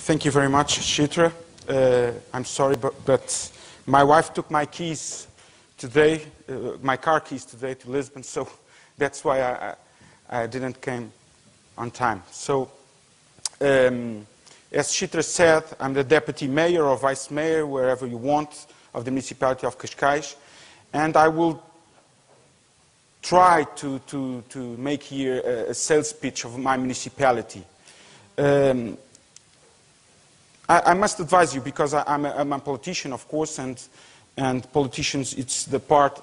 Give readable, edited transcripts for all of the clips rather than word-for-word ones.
Thank you very much, Chitra. I'm sorry, but my wife took my keys today, my car keys today to Lisbon, so that's why I didn't come on time. So, as Chitra said, I'm the deputy mayor or vice mayor, wherever you want, of the Municipality of Cascais, and I will try to make here a sales pitch of my municipality. I must advise you, because I'm a politician, of course, and politicians, it's the part,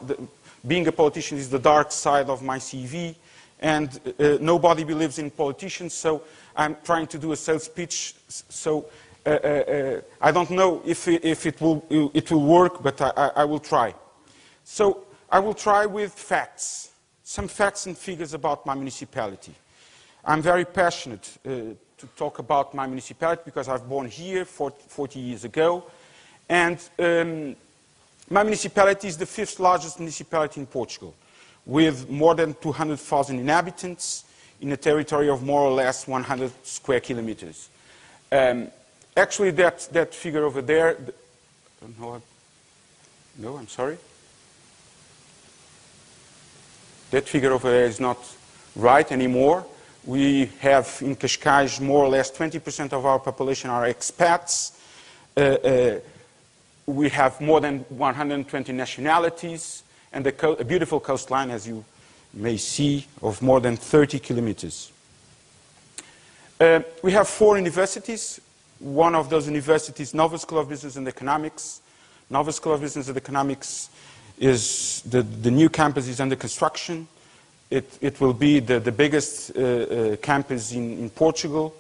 being a politician is the dark side of my CV, and nobody believes in politicians, so I'm trying to do a sales pitch. So I don't know if it will work, but I will try. So I will try with facts, some facts and figures about my municipality. I'm very passionate to talk about my municipality because I was born here 40 years ago, and my municipality is the 5th largest municipality in Portugal, with more than 200,000 inhabitants in a territory of more or less 100 square kilometers. Actually, that figure over there, no, I'm sorry. That figure over there is not right anymore. We have in Cascais more or less 20% of our population are expats. We have more than 120 nationalities and a beautiful coastline, as you may see, of more than 30 kilometers. We have 4 universities. One of those universities, Navarra School of Business and Economics. Navarra School of Business and Economics is the new campus is under construction. It will be the biggest campus in Portugal.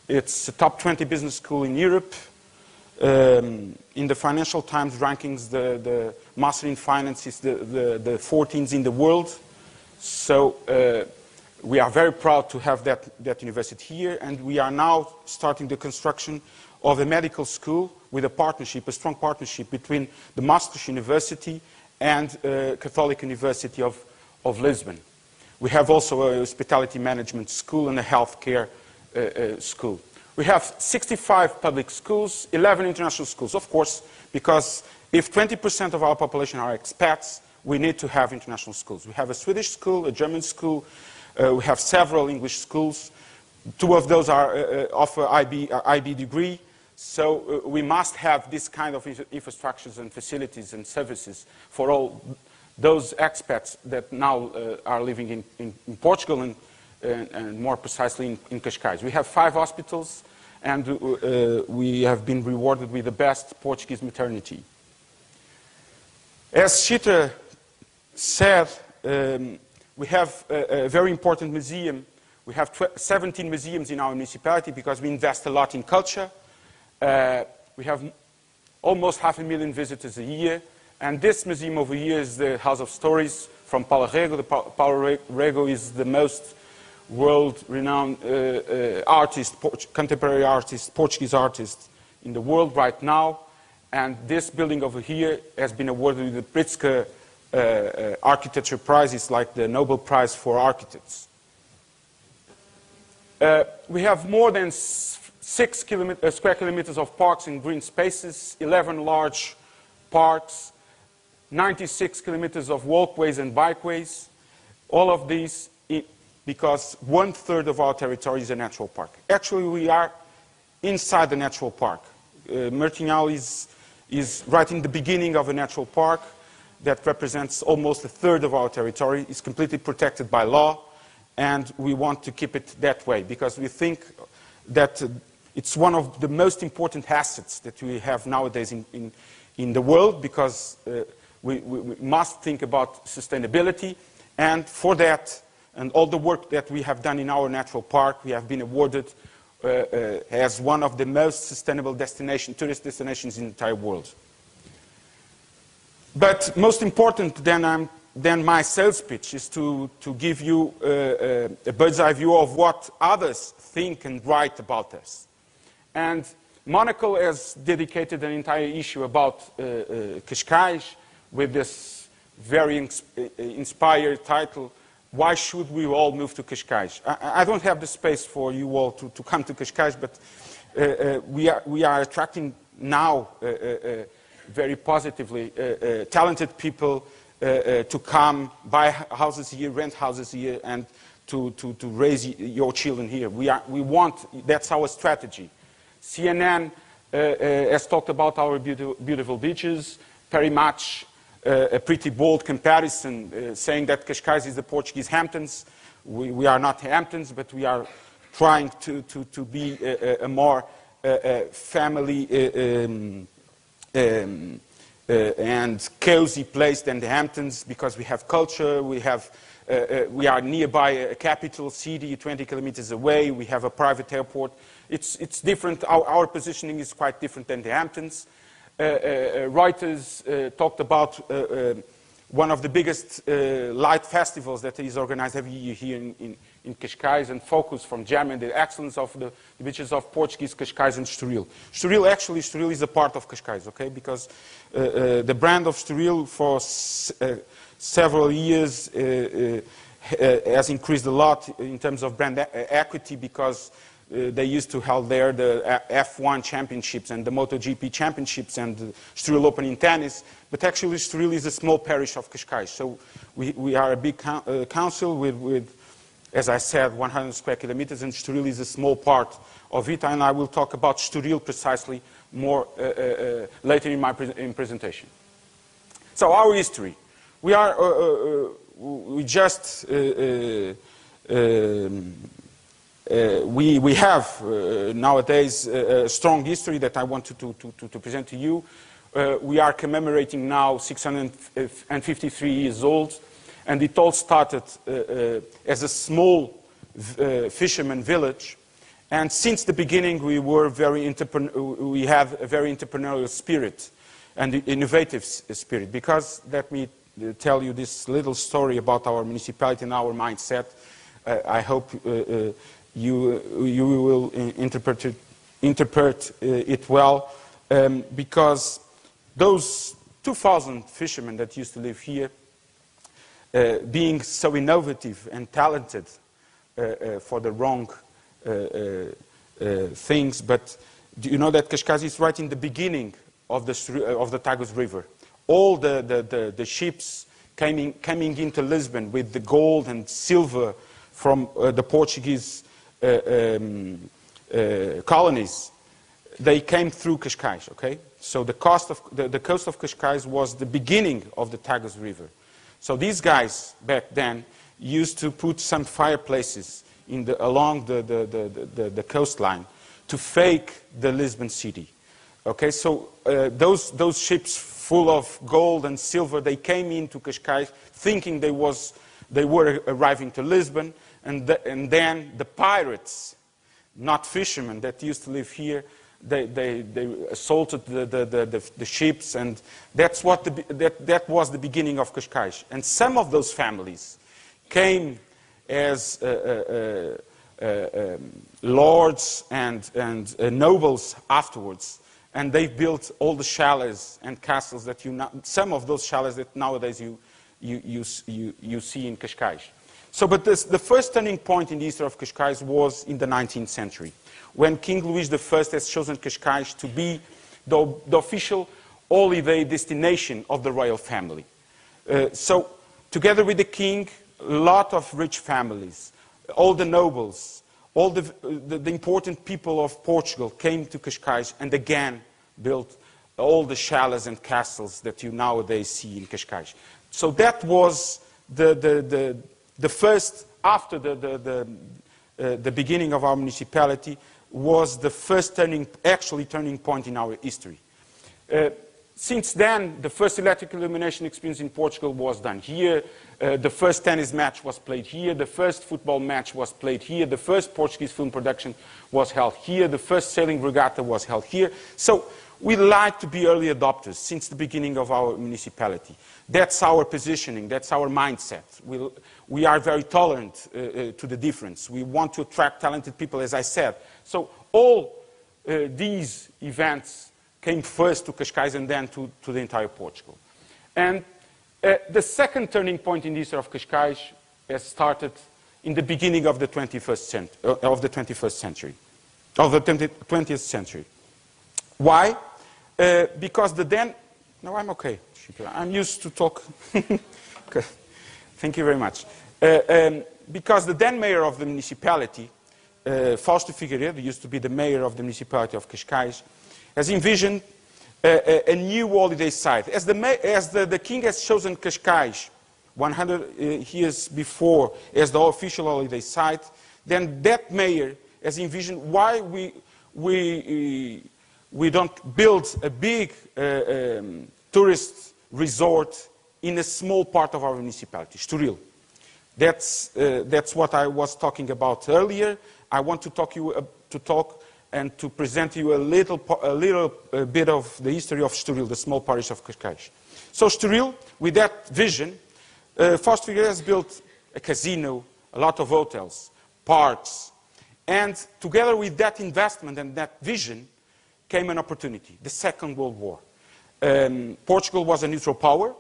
It's a top 20 business school in Europe. In the Financial Times rankings, the Master in Finance is the 14th in the world. So we are very proud to have that university here, and we are now starting the construction of a medical school with a partnership, a strong partnership between the Maastricht University and Catholic University of Lisbon. We have also a hospitality management school and a healthcare school. We have 65 public schools, 11 international schools, of course, because if 20% of our population are expats, we need to have international schools. We have a Swedish school, a German school, we have several English schools. 2 of those are offer IB degree, so we must have this kind of infrastructures and facilities and services for all those expats that now are living in Portugal and more precisely in Cascais. We have 5 hospitals, and we have been rewarded with the best Portuguese maternity. As Chitra said, we have a very important museum. We have 17 museums in our municipality because we invest a lot in culture. We have almost 500,000 visitors a year. And this museum over here is the House of Stories from Paula Rego. Paula Rego is the most world-renowned artist, contemporary artist, Portuguese artist in the world right now. And this building over here has been awarded with the Pritzker Architecture Prize. It's like the Nobel Prize for architects. We have more than 6 square kilometers of parks and green spaces, 11 large parks, 96 kilometers of walkways and bikeways, all of these because 1/3 of our territory is a natural park. Actually, we are inside the natural park. Martinhal is right in the beginning of a natural park that represents almost 1/3 of our territory. It's completely protected by law, and we want to keep it that way because we think that it's one of the most important assets that we have nowadays in the world, because we must think about sustainability, and for that, and all the work that we have done in our natural park, we have been awarded as one of the most sustainable tourist destinations in the entire world. But most important than my sales pitch is to give you a bird's eye view of what others think and write about us. And Monaco has dedicated an entire issue about Cascais with this very inspired title, Why Should We All Move to Cascais? I don't have the space for you all to come to Cascais, but we are attracting now very positively talented people to come buy houses here, rent houses here, and to raise your children here. We want, that's our strategy. CNN has talked about our beautiful beaches, very much a pretty bold comparison, saying that Cascais is the Portuguese Hamptons. We are not Hamptons, but we are trying to be a more family and cozy place than the Hamptons, because we have culture, we are nearby a capital city, 20 kilometers away, we have a private airport. It's different, our positioning is quite different than the Hamptons. Reuters talked about one of the biggest light festivals that is organized every year here in Cascais, and focus from Germany, the excellence of the beaches of Portuguese Cascais and Estoril. Estoril is a part of Cascais, okay? Because the brand of Estoril for several years has increased a lot in terms of brand equity, because they used to hold there the F1 championships and the MotoGP championships and the Estoril Open in tennis. But actually Estoril is a small parish of Cascais. So we are a big council with, as I said, 100 square kilometers, and Estoril is a small part of it. And I will talk about Estoril precisely more later in my presentation. So our history. We have nowadays a strong history that I want to present to you. We are commemorating now 653 years old, and it all started as a small fisherman village. And since the beginning, we have a very entrepreneurial spirit and innovative spirit. Because let me tell you this little story about our municipality and our mindset. I hope you will interpret it well, because those 2,000 fishermen that used to live here, being so innovative and talented for the wrong things, but do you know that Cascais is right in the beginning of the Tagus River? All the ships coming into Lisbon with the gold and silver from the Portuguese colonies, they came through Cascais, okay? So the coast of Cascais was the beginning of the Tagus River. So these guys back then used to put some fireplaces along the coastline to fake the Lisbon city. Okay, so those ships full of gold and silver, they came into Cascais thinking they were arriving to Lisbon, and then the pirates, not fishermen that used to live here, they assaulted the ships, and that was the beginning of Cascais. And some of those families came as lords and nobles afterwards, and they built all the chalets and castles that some of those chalets that nowadays you see in Cascais. So, but the first turning point in the history of Cascais was in the 19th century, when King Louis I has chosen Cascais to be the official holiday destination of the royal family. So, together with the king, a lot of rich families, all the nobles, all the important people of Portugal came to Cascais and again built all the chalets and castles that you nowadays see in Cascais. So that was the first, after the beginning of our municipality, was the first turning point in our history. Since then, the first electrical illumination experience in Portugal was done here. The first tennis match was played here. The first football match was played here. The first Portuguese film production was held here. The first sailing regatta was held here. So we like to be early adopters since the beginning of our municipality. That's our positioning. That's our mindset. We are very tolerant to the difference. We want to attract talented people, as I said. So all these events came first to Cascais and then to the entire Portugal. And the second turning point in the history of Cascais has started in the beginning of the 21st century. of the 20th century. Why? Because the then... No, I'm okay. I'm used to talk. Okay. Thank you very much. Because the then mayor of the municipality, Fausto Figueiredo, used to be the mayor of the municipality of Cascais, has envisioned a new holiday site. As the king has chosen Cascais 100 years before as the official holiday site, then that mayor has envisioned why we don't build a big tourist resort in a small part of our municipality, Estoril. That's what I was talking about earlier. I want to talk and to present you a little bit of the history of Estoril, the small parish of Cascais. So Estoril, with that vision, Fausto Figueiredo has built a casino, a lot of hotels, parks, and together with that investment and that vision came an opportunity, the Second World War. Portugal was a neutral power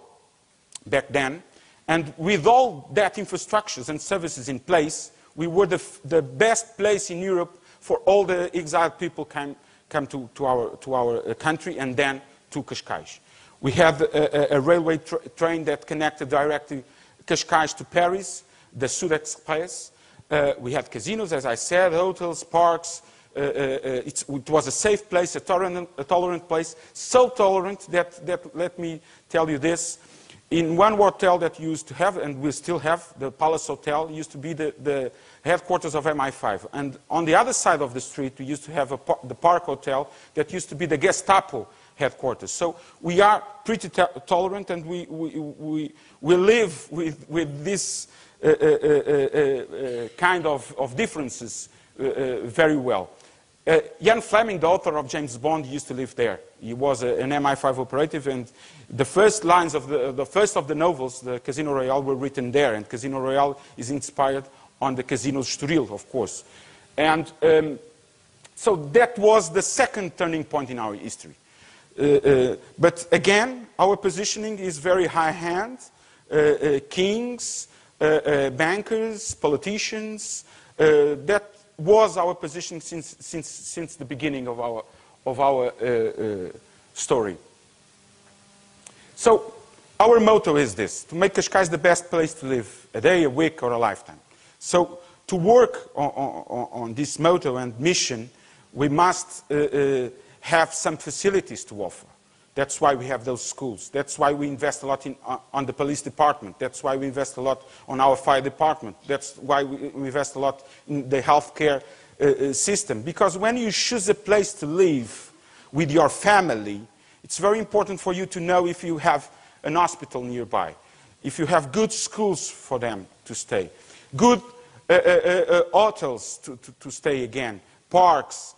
back then, and with all that infrastructures and services in place, we were the best place in Europe for all the exiled people come to our country and then to Cascais. We had a railway train that connected directly Cascais to Paris, the Sud Express. We had casinos, as I said, hotels, parks. It was a safe place, a tolerant place, so tolerant that, let me tell you this, in one hotel that you used to have, and we still have, the Palace Hotel, used to be the headquarters of MI5. And on the other side of the street, we used to have the Park Hotel that used to be the Gestapo headquarters. So we are pretty tolerant, and we live with this kind of differences very well. Ian Fleming, the author of James Bond, used to live there. He was an MI5 operative, and the first lines of the first of the novels, the Casino Royale, were written there. And Casino Royale is inspired on the Casino Estoril, of course. And so that was the second turning point in our history. But again, our positioning is very high-hand. Kings, bankers, politicians, that was our position since the beginning of our story. So our motto is this: to make Cascais the best place to live, a day, a week, or a lifetime. So to work on this motto and mission, we must have some facilities to offer. That's why we have those schools. That's why we invest a lot on the police department. That's why we invest a lot on our fire department. That's why we invest a lot in the healthcare system. Because when you choose a place to live with your family, it's very important for you to know if you have an hospital nearby, if you have good schools for them to stay, good hotels to stay again, parks,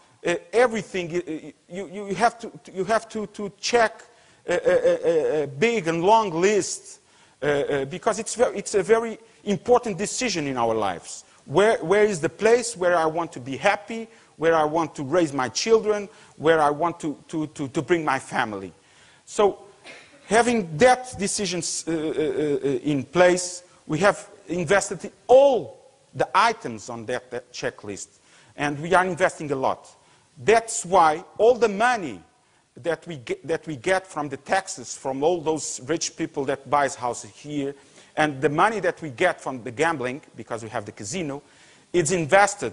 everything. You have to check a big and long list because it's a very important decision in our lives. Where is the place where I want to be happy, where I want to raise my children, where I want to bring my family. So having that decisions in place, we have invested in all the items on that checklist, and we are investing a lot. That's why all the money that we get from the taxes from all those rich people that buys houses here, and the money that we get from the gambling, because we have the casino, it's invested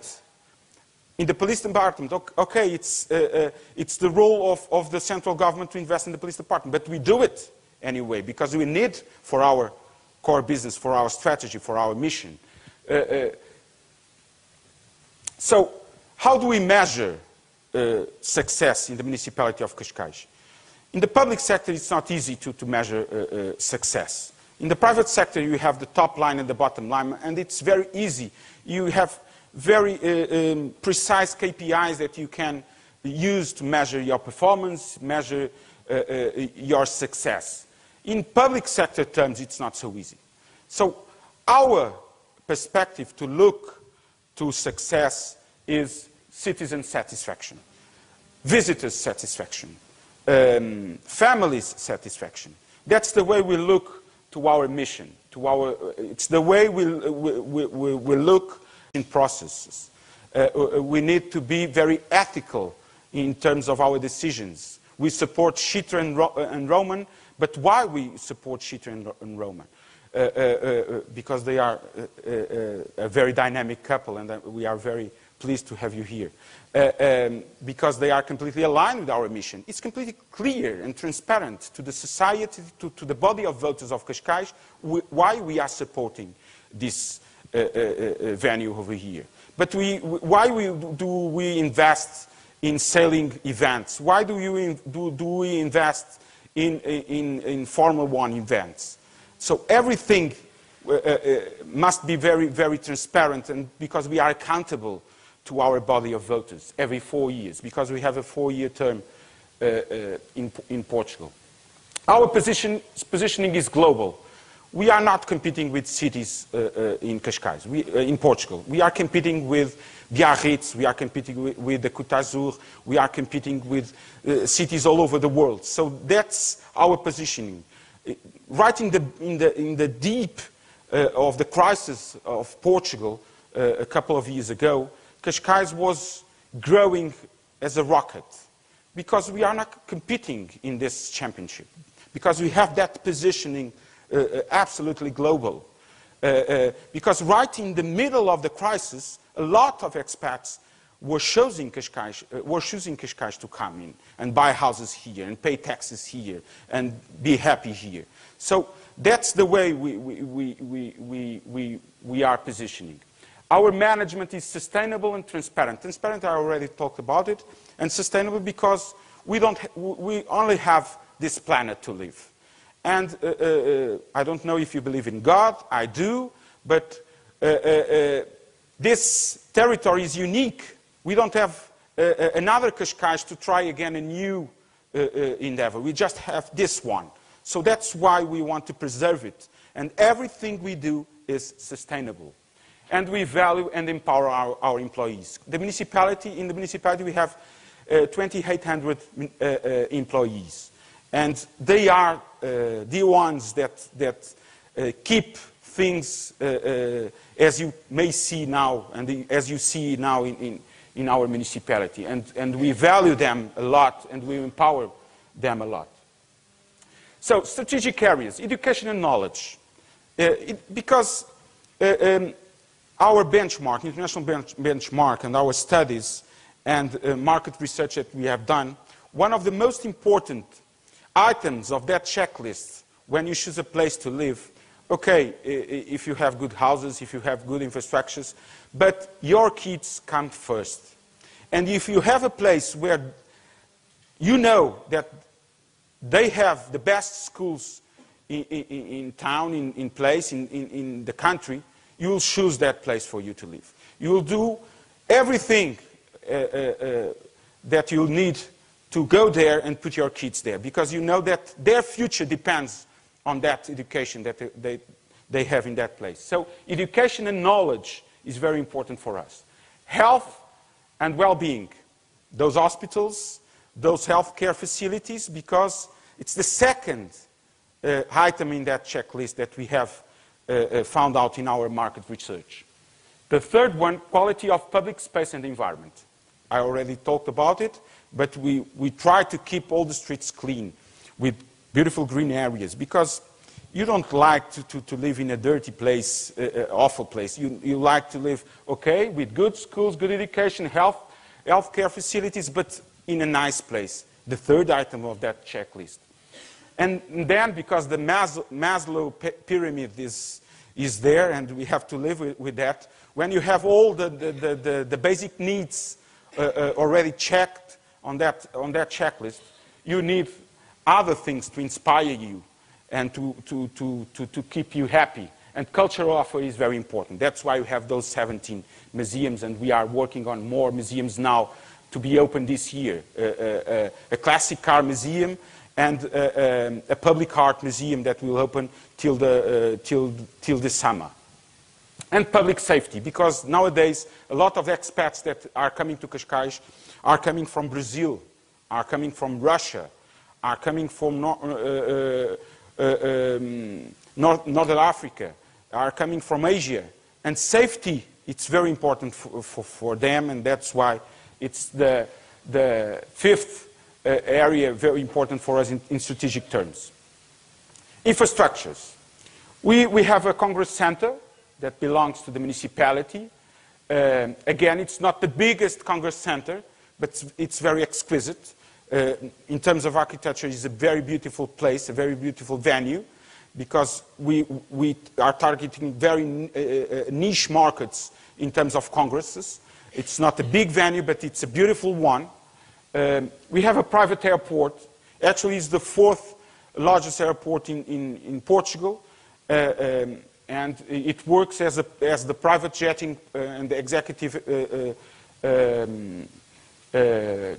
in the police department. Okay, it's the role of the central government to invest in the police department, but we do it anyway because we need for our core business, for our strategy, for our mission. So how do we measure success in the municipality of Cascais? In the public sector, it's not easy to measure success. In the private sector, you have the top line and the bottom line, and it's very easy. You have very precise KPIs that you can use to measure your performance, measure your success. In public sector terms, it's not so easy. So our perspective to look to success is citizen satisfaction, visitors satisfaction, families satisfaction. That's the way we look to our mission, it's the way we look in processes. We need to be very ethical in terms of our decisions. We support Shita and Roman, but why we support Shita and Roman? Because they are a very dynamic couple, and we are very pleased to have you here. Because they are completely aligned with our mission. It's completely clear and transparent to the society, to the body of voters of Cascais, why we are supporting this venue over here. But why do we invest in sailing events? Why do we invest in Formula One events? So everything must be very, very transparent, and because we are accountable to our body of voters every 4 years, because we have a 4-year term in Portugal. Our positioning is global. We are not competing with cities in Cascais, in Portugal. We are competing with Biarritz, we are competing with the Côte d'Azur, we are competing with cities all over the world. So that's our positioning. Right in the deep of the crisis of Portugal a couple of years ago, Cascais was growing as a rocket because we are not competing in this championship, because we have that positioning absolutely global. Because right in the middle of the crisis, a lot of expats were choosing Cascais to come in and buy houses here and pay taxes here and be happy here. So that's the way we are positioning. Our management is sustainable and transparent. Transparent, I already talked about it, and sustainable because we only have this planet to live. And I don't know if you believe in God, I do, but this territory is unique. We don't have another Cascais to try again a new endeavor. We just have this one. So that's why we want to preserve it. And everything we do is sustainable. And we value and empower our employees. In the municipality we have 2,800 employees. And they are the ones that keep things as you may see now, and as you see now in our municipality. And we value them a lot, and we empower them a lot. So, strategic areas, education and knowledge. Because our benchmark, international benchmark, and our studies and market research that we have done, one of the most important items of that checklist when you choose a place to live, okay, if you have good houses, if you have good infrastructures, but your kids come first. And if you have a place where you know that they have the best schools in town, in place, in the country, you will choose that place for you to live. You will do everything that you need to go there and put your kids there, because you know that their future depends on that education that they have in that place. So education and knowledge is very important for us. Health and well-being, those hospitals, those healthcare facilities, because it's the second item in that checklist that we have found out in our market research. The third one, quality of public space and environment. I already talked about it, but we try to keep all the streets clean with beautiful green areas, because you don't like to live in a dirty place, awful place. You like to live, okay, with good schools, good education, healthcare facilities, but in a nice place. The third item of that checklist. And then, because the Maslow pyramid is there, and we have to live with that, when you have all the basic needs already checked on that checklist, you need other things to inspire you and to keep you happy. And cultural offer is very important. That's why we have those 17 museums, and we are working on more museums now to be open this year. A classic car museum and a public art museum that will open till the summer. And public safety, because nowadays a lot of expats that are coming to Cascais are coming from Brazil, are coming from Russia, are coming from Northern Africa, are coming from Asia. And safety It's very important for them, and that's why it's the fifth area very important for us in strategic terms. Infrastructures. We have a Congress Center that belongs to the municipality. Again, it's not the biggest Congress Center, but it's very exquisite. In terms of architecture, it's a very beautiful place, a very beautiful venue, because we are targeting very niche markets in terms of congresses. It's not a big venue, but it's a beautiful one. We have a private airport. Actually, it's the fourth largest airport in Portugal, and it works as the private jetting and the executive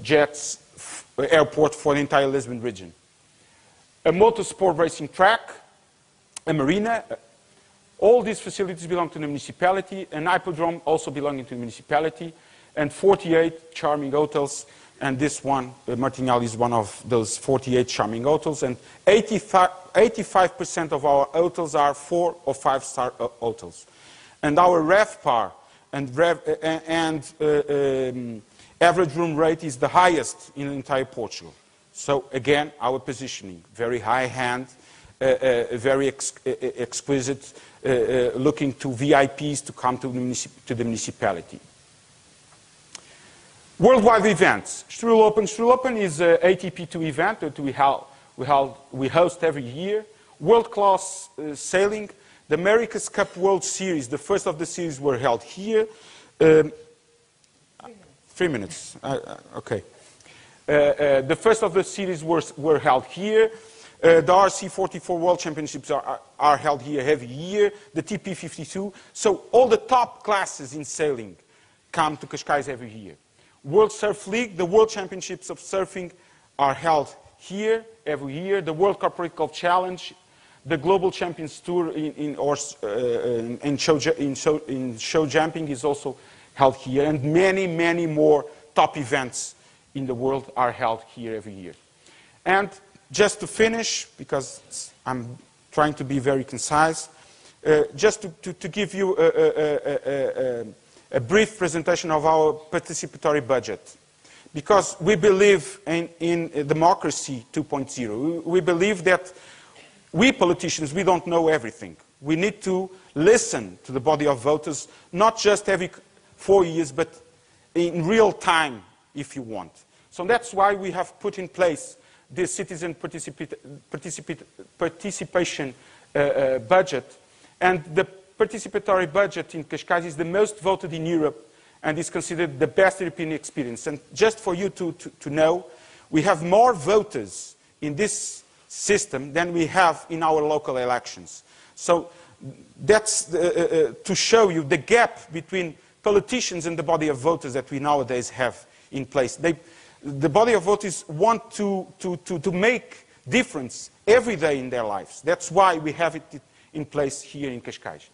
jets airport for the entire Lisbon region. A motorsport racing track, a marina. All these facilities belong to the municipality. An hippodrome also belonging to the municipality, and 48 charming hotels. And this one, Martinhal, is one of those 48 charming hotels. And 85% of our hotels are 4- or 5-star hotels. And our RevPAR and average room rate is the highest in entire Portugal. So again, our positioning, very high-hand, very exquisite, looking to VIPs to come to the municipality. Worldwide events. Strudel Open. Strudel Open is an ATP2 event that we host every year. World-class sailing. The America's Cup World Series, the first of the series, were held here. 3 minutes. Okay. The first of the series were held here. The RC44 World Championships are held here every year. The TP52. So all the top classes in sailing come to Cascais every year. World Surf League, the World Championships of Surfing are held here every year. The World Corporate Golf Challenge, the Global Champions Tour in show jumping is also held here. And many, many more top events in the world are held here every year. And just to finish, because I'm trying to be very concise, just to give you a brief presentation of our participatory budget. Because we believe in democracy 2.0. We believe that we politicians, we don't know everything. We need to listen to the body of voters, not just every 4 years, but in real time, if you want. So that's why we have put in place this citizen participation budget. And the participatory budget in Cascais is the most voted in Europe and is considered the best European experience. And just for you to know, we have more voters in this system than we have in our local elections. So that's to show you the gap between politicians and the body of voters that we nowadays have in place. The body of voters want to make difference every day in their lives. That's why we have it in place here in Cascais.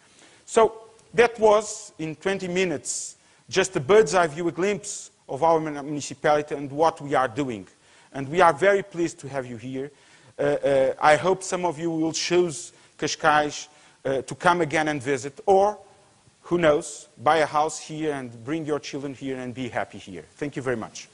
So that was, in 20 minutes, just a bird's eye view, a glimpse of our municipality and what we are doing. And we are very pleased to have you here. I hope some of you will choose Cascais to come again and visit, or, who knows, buy a house here and bring your children here and be happy here. Thank you very much.